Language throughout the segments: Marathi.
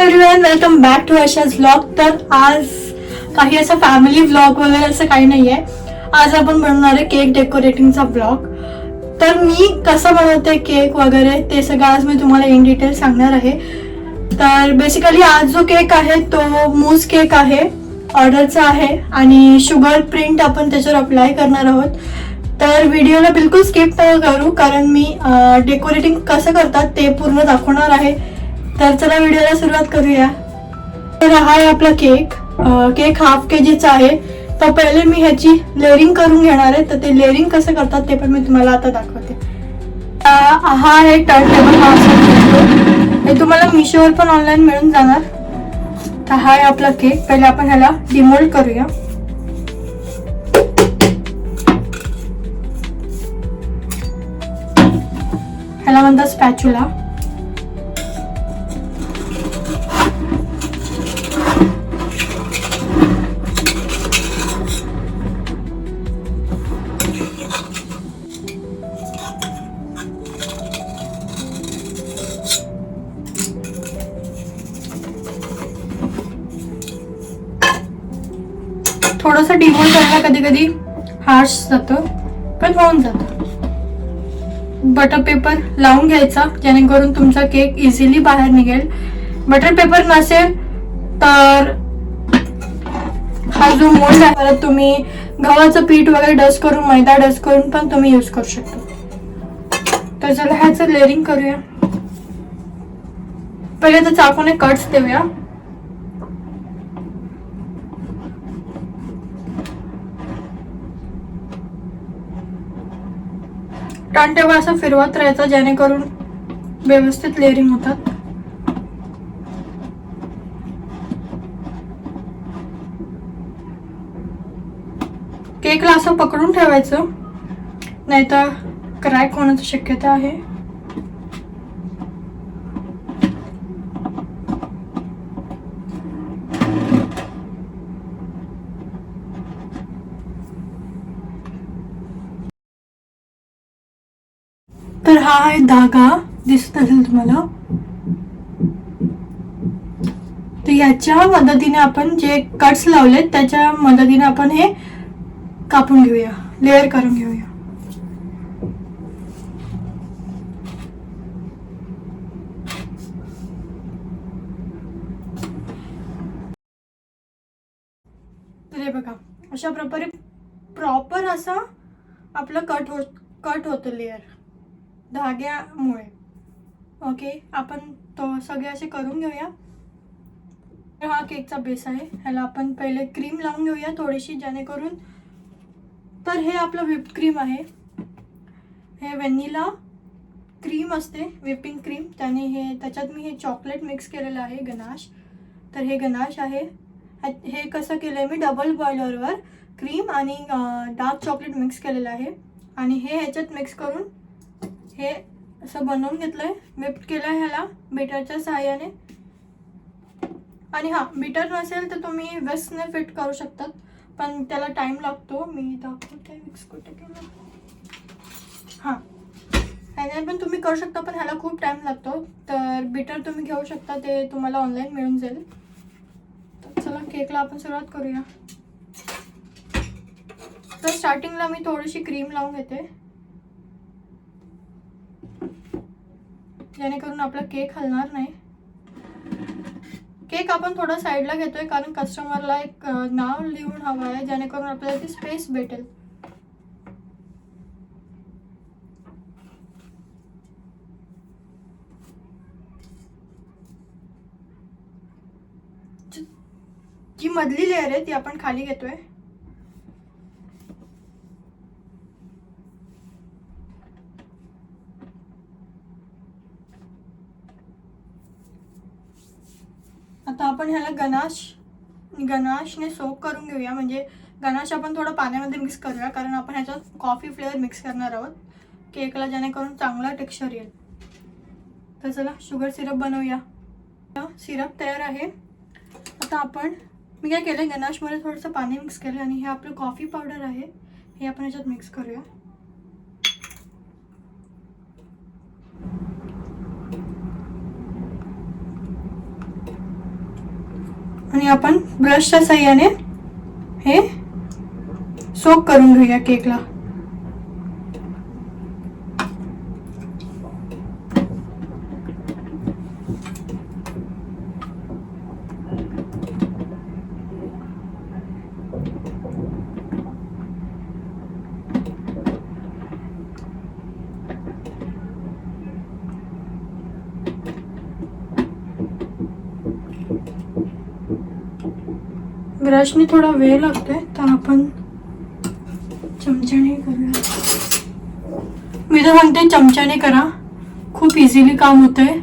Everyone, welcome back to Asha's vlog. तर आज काही असं फॅमिली व्लॉग वगैरे असं काही नाही आहे. आज आपण बनवणार आहे केक डेकोरेटिंगचा व्लॉग. तर मी कसं बनवते केक वगैरे ते सगळं आज मी तुम्हाला इन डिटेल सांगणार आहे. तर बेसिकली आज जो केक आहे तो मूस केक आहे, ऑर्डरचा आहे आणि शुगर प्रिंट आपण त्याच्यावर अप्लाय करणार आहोत. तर व्हिडिओला बिलकुल स्किप न करू, कारण मी डेकोरेटिंग कसं करतात ते पूर्ण दाखवणार आहे. तर चला व्हिडिओला सुरुवात करूया. तर हा आहे आपला केक. केक हाफ केजीचा आहे. तर पहिले मी ह्याची लेअरिंग करून घेणार आहे. तर ते लेअरिंग कसं करतात ते पण मी तुम्हाला आता दाखवते. हा आहे टर्न टेबल. हा असं हे तुम्हाला मिशोवर पण ऑनलाईन मिळून जाणार. तर हा आहे आपला केक. पहिले आपण ह्याला डिमोल्ड करूया. ह्याला म्हणतात स्पॅच्युला. थोडंसं डिमोल्ड करायला कधी कधी हार्श जातं, पण होऊन जातं. बटर पेपर लावून घ्यायचा जेणेकरून तुमचा केक इझिली बाहेर निघेल. बटर पेपर नसेल तर हा जो मोल्ड आहे परत तुम्ही गव्हाचं पीठ वगैरे डस्ट करून, मैदा डस्ट करून पण तुम्ही यूज करू शकता. तर चला ह्याचं लेअरिंग करूया. पहिले तर चाकूने कट्स देऊया. टर्न टेबल असं फिरवत राहायचं जेणेकरून व्यवस्थित लेअरिंग होतात. केकला असं पकडून ठेवायचं, नाहीतर क्रॅक होण्याची शक्यता आहे. तर हा आहे धागा, दिसत असेल तुम्हाला. तर याच्या मदतीने आपण जे कट्स लावलेत त्याच्या मदतीने आपण हे कापून घेऊया, लेअर करून घेऊया. तर हे बघा, अशा प्रकारे प्रॉपर असं आपलं कट होतं लेअर धाग्यामुळे. ओके, आपण तो सगळे असे करून घेऊया. हा केकचा बेस आहे. ह्याला आपण पहिले क्रीम लावून घेऊया थोडीशी, जेणेकरून. तर हे आपलं व्हिप क्रीम आहे. हे व्हॅनिला क्रीम असते, व्हिपिंग क्रीम. त्याच्यात मी हे चॉकलेट मिक्स केलेलं आहे, गनाश. तर हे गनाश आहे. हे कसं केलं आहे मी, डबल बॉयलरवर क्रीम आणि डार्क चॉकलेट मिक्स केलेलं आहे. आणि हे ह्याच्यात मिक्स करून हे असं बनवून घेतलंय, व्हिप केलंय ह्याला बीटरच्या सहाय्याने. आणि हा बीटर नसेल तर तुम्ही विस्कने फिट करू शकतात, पण त्याला टाइम लागतो. मी दाखवते मिक्स कुठे केलं. हां, ह्याने पण तुम्ही करू शकता, पण ह्याला खूप टाइम लागतो. तर बीटर तुम्ही घेऊ शकता, ते तुम्हाला ऑनलाईन मिळून जाईल. तर चला केकला आपण सुरुवात करूया. तर स्टार्टिंगला मी थोडीशी क्रीम लावून घेते, जेणेकरून आपला केक हलणार नाही. केक आपण थोडा साईडला घेतोय, कारण कस्टमरला एक नाव लिहून हवं आहे, जेणेकरून आपल्याला ती स्पेस भेटेल. जी मधली लेअर आहे ती आपण खाली घेतोय. आता आपण ह्याला गनाशने सोक करून घेऊया. म्हणजे गनाश आपण थोडं पाण्यामध्ये मिक्स करूया, कारण आपण ह्याच्यात कॉफी फ्लेवर मिक्स करणार आहोत केकला, जेणेकरून चांगला टेक्स्चर येईल. तर चला शुगर सिरप बनवूया. सिरप तयार आहे. आता मी काय केलं, गनाशमध्ये थोडंसं पाणी मिक्स केलं आणि हे आपलं कॉफी पावडर आहे, हे आपण ह्याच्यात मिक्स करूया. आणि आपण ब्रशच्या साहाय्याने हे सोक करून घेऊया केकला. ब्रशने थोडा वेळ लागतोय तर आपण चमच्याने करूया. मी तर सांगते चमच्याने करा, खूप इझिली काम होतंय.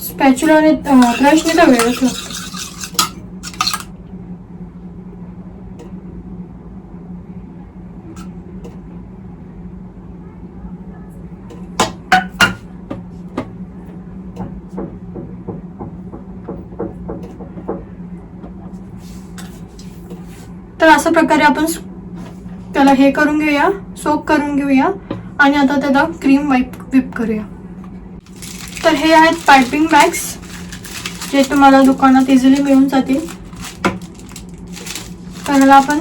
स्पॅच्युलाने ब्रशने तर वेळच लागतो. तर अशा प्रकारे आपण त्याला हे करून घेऊया, सोक करून घेऊया आणि आता त्याला क्रीम व्हिप करूया. तर हे आहेत पायपिंग बॅग्स जे तुम्हाला दुकानात इझिली मिळून जातील. त्याला आपण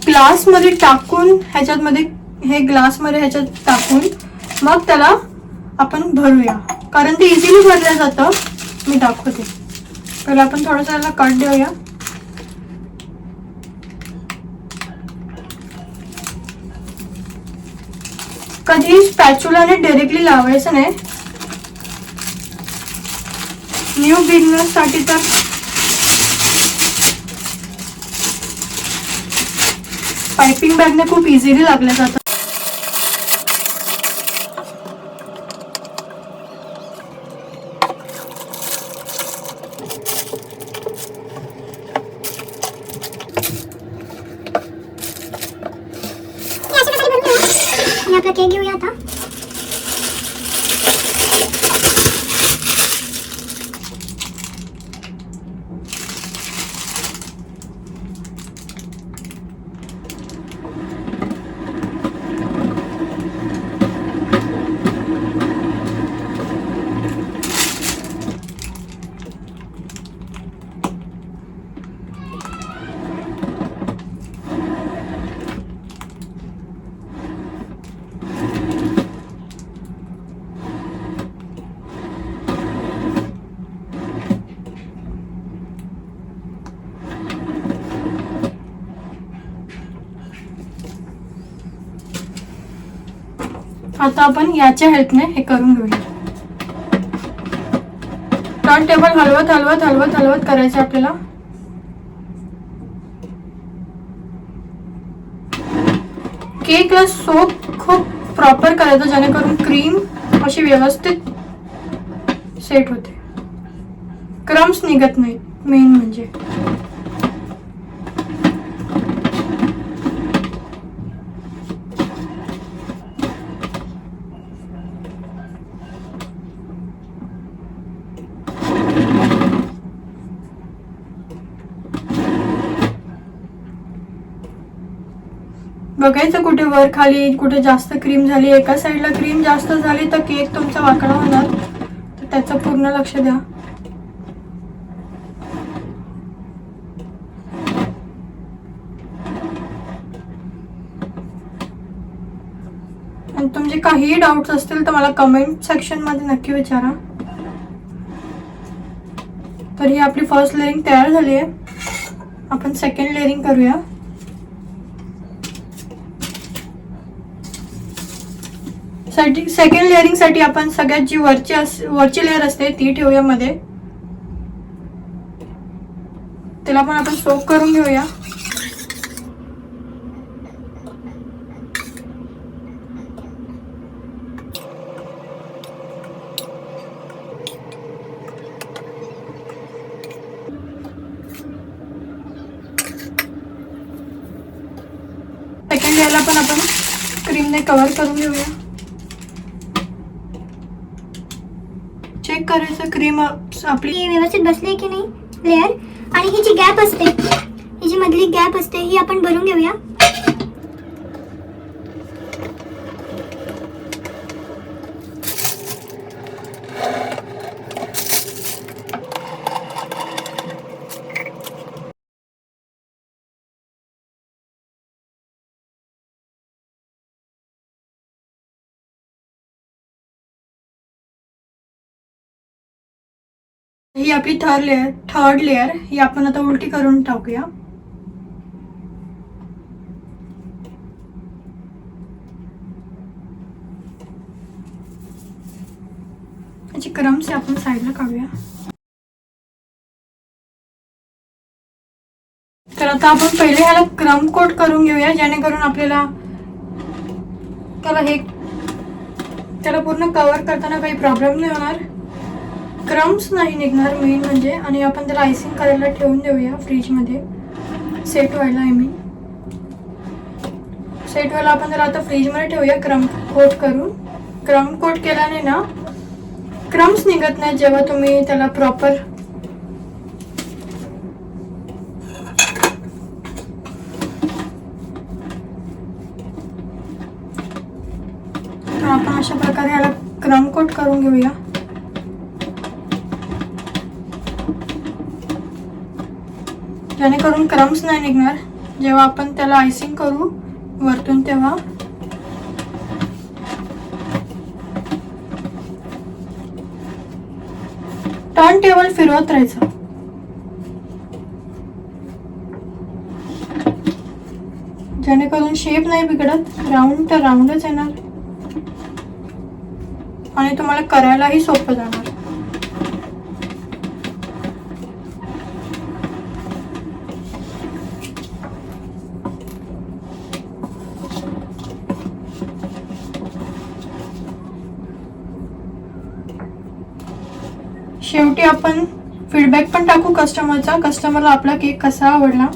ग्लासमध्ये टाकून ह्याच्यात टाकून मग त्याला आपण भरूया, कारण ते इझिली भरलं जातं. मी दाखवते. पहिला आपण थोडंसं याला कट देऊया. कधी स्पॅच्युलाने डायरेक्टली लावायचं नाही. न्यू बिगिनर्स साठी तर पायपिंग बॅगने खूप इझिली लागलं जातं. आपला केक घेऊया आता. आता आपण याच्या हेल्पने हे करून घेऊया. टर्न टेबल हलवत हलवत हलवत हलवत करायचं आपल्याला. केकला सोप खूप प्रॉपर करायचं जेणेकरून क्रीम अशी व्यवस्थित सेट होते, क्रम्स निघत नाहीत. मेन म्हणजे बघायचं कुठे वर खाली, कुठे जास्त क्रीम झाली. एका साईडला क्रीम जास्त झाली तर केक तुमचा वाकडा होणार, तर त्याचं पूर्ण लक्ष द्या. आणि तुमचे काहीही डाऊट्स असतील तर मला कमेंट सेक्शन मध्ये नक्की विचारा. तर ही आपली फर्स्ट लेअरिंग तयार झाली आहे. आपण सेकंड लेअरिंग करूया. सेकंड लेअरिंग साठी आपण सगळ्यात जी वरची लेअर असते ती ठेवूया मध्ये. त्याला पण आपण सोक करून घेऊया. सेकंड लेअरला पण आपण क्रीमने कव्हर करून घेऊया. चेक करायचं क्रीम आपली व्यवस्थित बसले की नाही लेअर. आणि ही जी गॅप असते, ही जी मधली गॅप असते ही आपण भरून घेऊया. ही आपली थर्ड लेअर ही आपण आता उलटी करून टाकूया. याची क्रम्स आपण साईडला काढूया. तर आता आपण पहिले ह्याला क्रम कोट करून घेऊया, जेणेकरून आपल्याला त्याला पूर्ण कव्हर करताना काही प्रॉब्लेम नाही होणार, क्रम्स नाही निघणार मेन म्हणजे. आणि आपण त्याला आयसिंग करायला ठेवून देऊया फ्रीजमध्ये सेट व्हायला. सेट व्हायला आपण त्याला आता फ्रीजमध्ये ठेवूया क्रम कोट करून. क्रम कोट केल्याने ना क्रम्स निघत नाही जेव्हा तुम्ही त्याला प्रॉपर आपण अशा प्रकारे याला क्रम कोट करून घेऊया. जेणेकरून क्रम्स नाही निघणार जेव्हा आपण त्याला आयसिंग करू वरतून तेव्हा. टर्न टेबल फिरवत राहायचं. जेणेकरून शेप नाही बिघडत, राऊंड तर राऊंडच येणार आणि तुम्हाला करायलाही सोपं जाणार. शेवटी आपण फीडबॅक पण टाकू कस्टमरचा. कस्टमरला आपला केक कसा आवडला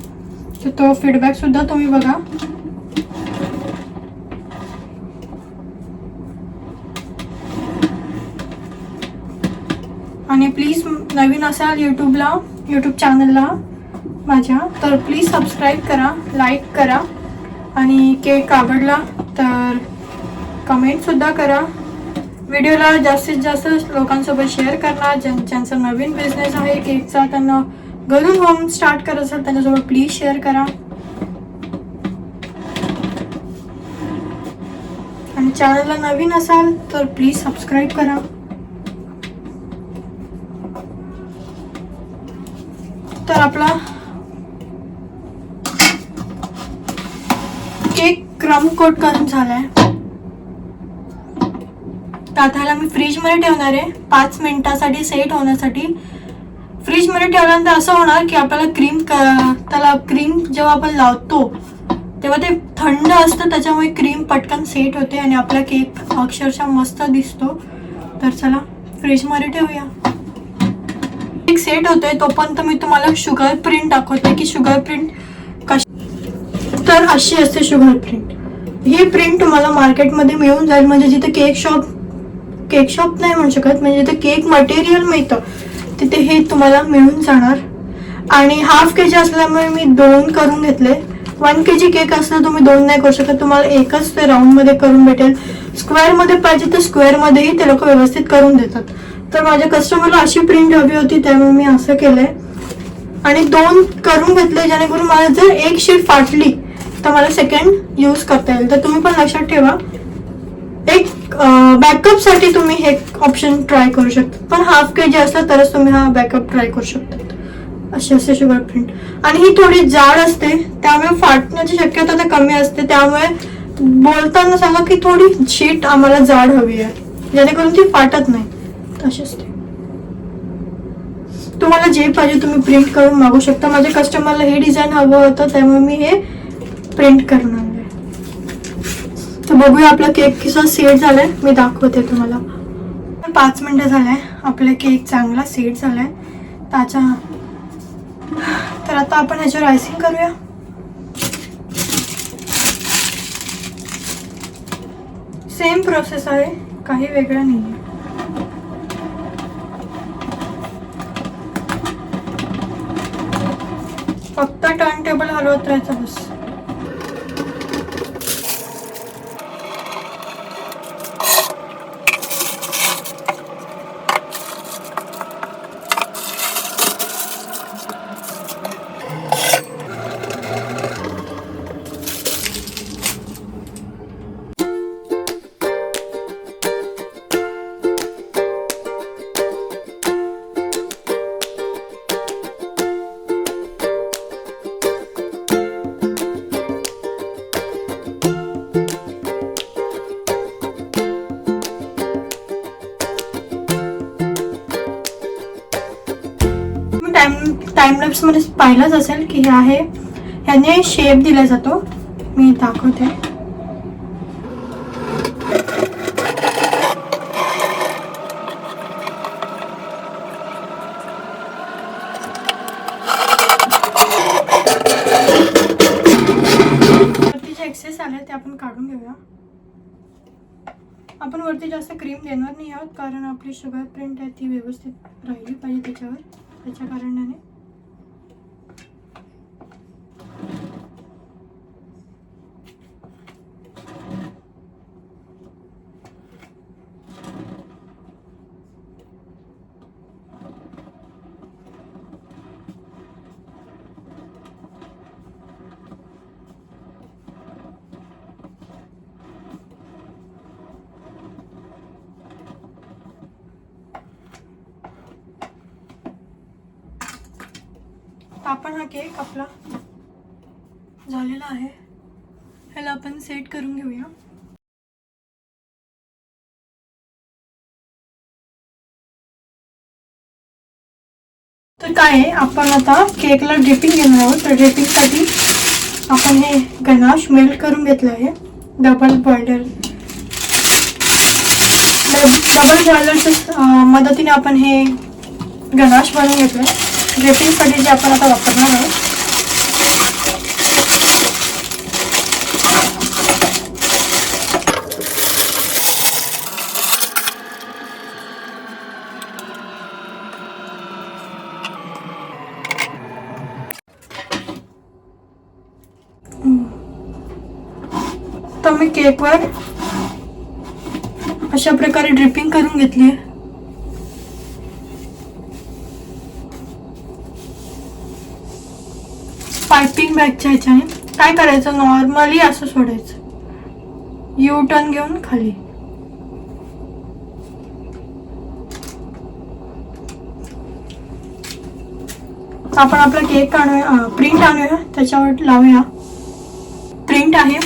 तर तो फीडबॅक सुद्धा तुम्ही बघा. आणि प्लीज नवीन असाल यूट्यूब चॅनलला माझ्या तर प्लीज सबस्क्राईब करा, लाईक करा आणि केक आवडला तर कमेंटसुद्धा करा. व्हिडिओला जास्तीत जास्त लोकांसोबत शेअर करा. ज्यांचा नवीन बिझनेस आहे केकचा, त्यांना घरून होम स्टार्ट करत असेल त्यांच्यासोबत प्लीज शेअर करा. आणि चॅनलला नवीन असाल तर प्लीज सबस्क्राईब करा. तर आपला केक क्रम कोट करून झालाय. तर आता ह्याला मी फ्रीजमध्ये ठेवणार आहे 5 मिनिटासाठी सेट होण्यासाठी. फ्रीजमध्ये ठेवल्यानंतर असं होणार की आपल्याला क्रीम जेव्हा आपण लावतो तेव्हा ते थंड असतं, त्याच्यामुळे क्रीम पटकन सेट होते आणि आपला केक अक्षरशः मस्त दिसतो. तर चला फ्रीजमध्ये ठेवूया. केक सेट होतोय तोपर्यंत मी तुम्हाला शुगर प्रिंट दाखवते की शुगर प्रिंट कशी. तर अशी असते शुगर प्रिंट. ही प्रिंट तुम्हाला मार्केटमध्ये मिळून जाईल. म्हणजे जिथे केक शॉप नाही म्हणू शकत, म्हणजे जिथे केक मटेरियल मिळतं तिथे हे तुम्हाला मिळून जाणार. आणि हाफ के जी असल्यामुळे मी 2 करून घेतले. 1 kg केक असला तुम्ही 2 नाही करू शकत, तुम्हाला एकच ते राऊंडमध्ये करून भेटेल. स्क्वेअरमध्ये पाहिजे तर स्क्वेअरमध्येही ते लोक व्यवस्थित करून देतात. तर माझ्या कस्टमरला अशी प्रिंट हवी होती त्यामुळे मी असं केलंय आणि 2 करून घेतले, जेणेकरून मला जर एक शीट फाटली तर मला सेकंड यूज करता येईल. तर तुम्ही पण लक्षात ठेवा, एक बॅकअप साठी तुम्ही हे ऑप्शन ट्राय करू शकता. पण हाफ के जी असला तरच तुम्ही हा बॅकअप ट्राय करू शकता. अशी असते शुगर प्रिंट. आणि ही थोडी जाड असते त्यामुळे फाटण्याची शक्यता तर कमी असते. त्यामुळे बोलताना सांगा की थोडी शीट आम्हाला जाड हवी आहे, जेणेकरून ती फाटत नाही. तशी असते. तुम्हाला जे पाहिजे तुम्ही प्रिंट करून मागू शकता. माझ्या कस्टमरला हे डिझाईन हवं होतं त्यामुळे मी हे प्रिंट करून आणले. तर बघूया आपला केक कसा सेट झालाय, मी दाखवते तुम्हाला. 5 मिनिटं झालंय, आपला केक चांगला सेट झालाय. तर आता आपण ह्याच्यावर आयसिंग करूया. सेम प्रोसेस आहे, काही वेगळं नाही. फक्त टर्न टेबल हलवत राहायचं बस. कॉन्सेप्ट्समध्ये पाहिलंच असेल की हे आहे, ह्याने शेप दिला जातो. मी दाखवते. वरती जे एक्सेस आले ते आपण काढून घेऊया. आपण वरती जास्त क्रीम देणार नाही आहोत कारण आपली शुगर प्रिंट आहे ती व्यवस्थित राहिली पाहिजे त्याच्यावर, त्याच्या कारणाने. आपण हा केक आपला झालेला आहे, ह्याला आपण सेट करून घेऊया. तर काय आहे, आपण आता केकला ड्रिपिंग घेणार आहोत. तर ड्रिपिंगसाठी आपण हे गनाश मेल्ट करून घेतलं आहे. डबल बॉयलरच्या मदतीने आपण हे गनाश बनवून घेतलं आहे. ड्रिपिंगसाठी जे आपण आता वापरणार आहोत. तर मी केकवर अशा प्रकारे ड्रिपिंग करून घेतली आहे. पायपिंग बॅगच्या ह्याच्याने काय करायचं, नॉर्मली असं सोडायचं, यू टर्न घेऊन खाली. आपण आपला केक आणूया, प्रिंट आणूया, त्याच्यावर लावूया. प्रिंट आहे,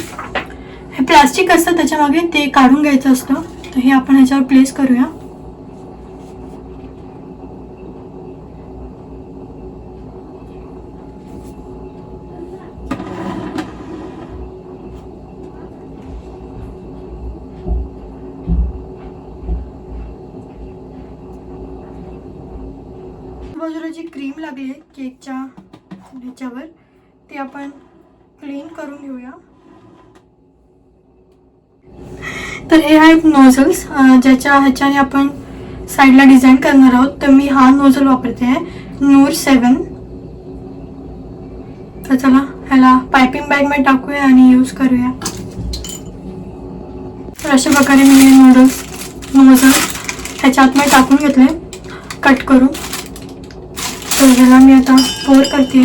हे प्लास्टिक असतं त्याच्या मागे, ते काढून घ्यायचं असतं. तर हे आपण ह्याच्यावर प्लेस करूया. बाजूला जी क्रीम लागली आहे केकच्या ह्याच्यावर ती आपण क्लीन करून घेऊया. तर हे आहेत नोझल्स ज्याच्या ह्याच्याने आपण साईडला डिझाईन करणार आहोत. तर मी हा नोझल वापरते आहे, नूर 7. तर चला ह्याला पायपिंग बॅगमध्ये टाकूया आणि यूज करूया. तर अशा प्रकारे मी हे नोझल ह्याच्या आतमध्ये टाकून घेतले कट करून. तर ह्याला मी आता पोर करते.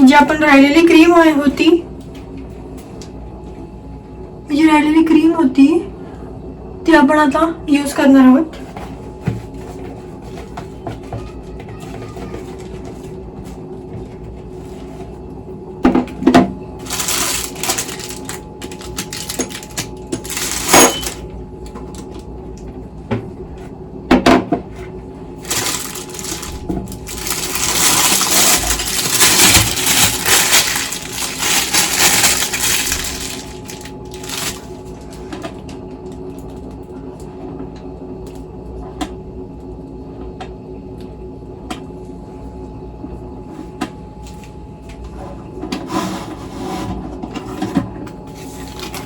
जी आपण राहिलेली क्रीम होती ती आपण आता यूज करणार आहोत.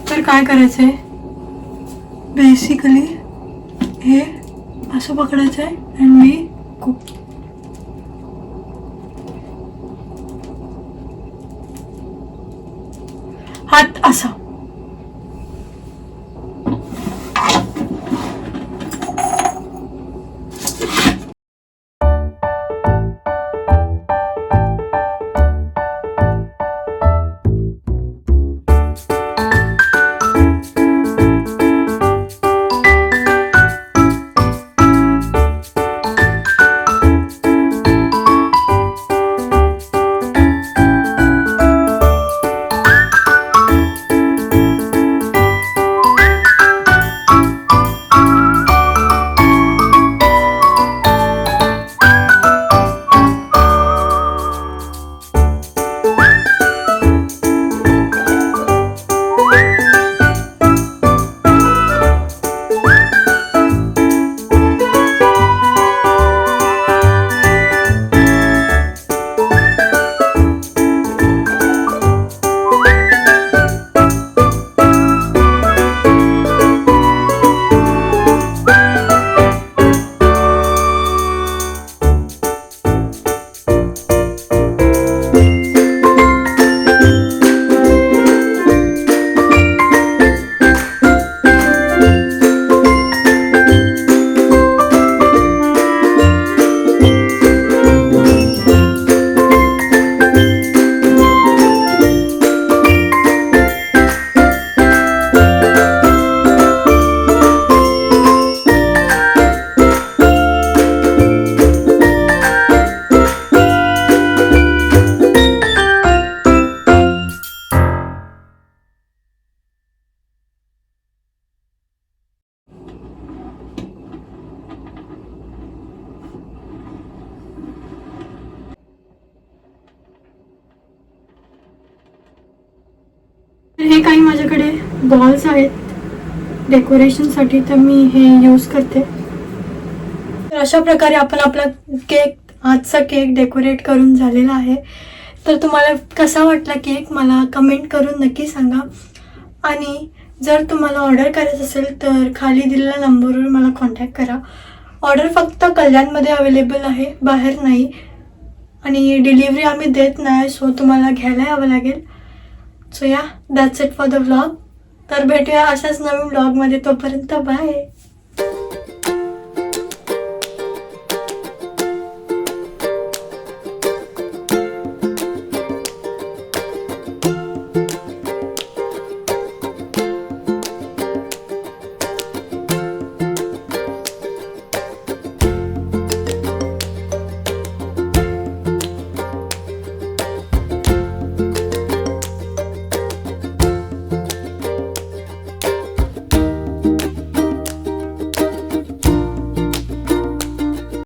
तर काय करायचंय, बेसिकली हे असं पकडायचंय आणि मी खूप हात असा. बॉल्स आहेत डेकोरेशनसाठी, तर मी हे यूज करते. तर अशा प्रकारे आपण आपला आजचा केक डेकोरेट करून झालेला आहे. तर तुम्हाला कसा वाटला केक मला कमेंट करून नक्की सांगा. आणि जर तुम्हाला ऑर्डर करायचं असेल तर खाली दिलेल्या नंबरवर मला कॉन्टॅक्ट करा. ऑर्डर फक्त कल्याणमध्ये अवेलेबल आहे, बाहेर नाही. आणि डिलिव्हरी आम्ही देत नाही, सो तुम्हाला घ्यायला यावं लागेल. सो या, that's it for the vlog. तर भेटूया अशाच नवीन व्लॉगमध्ये. तोपर्यंत बाय.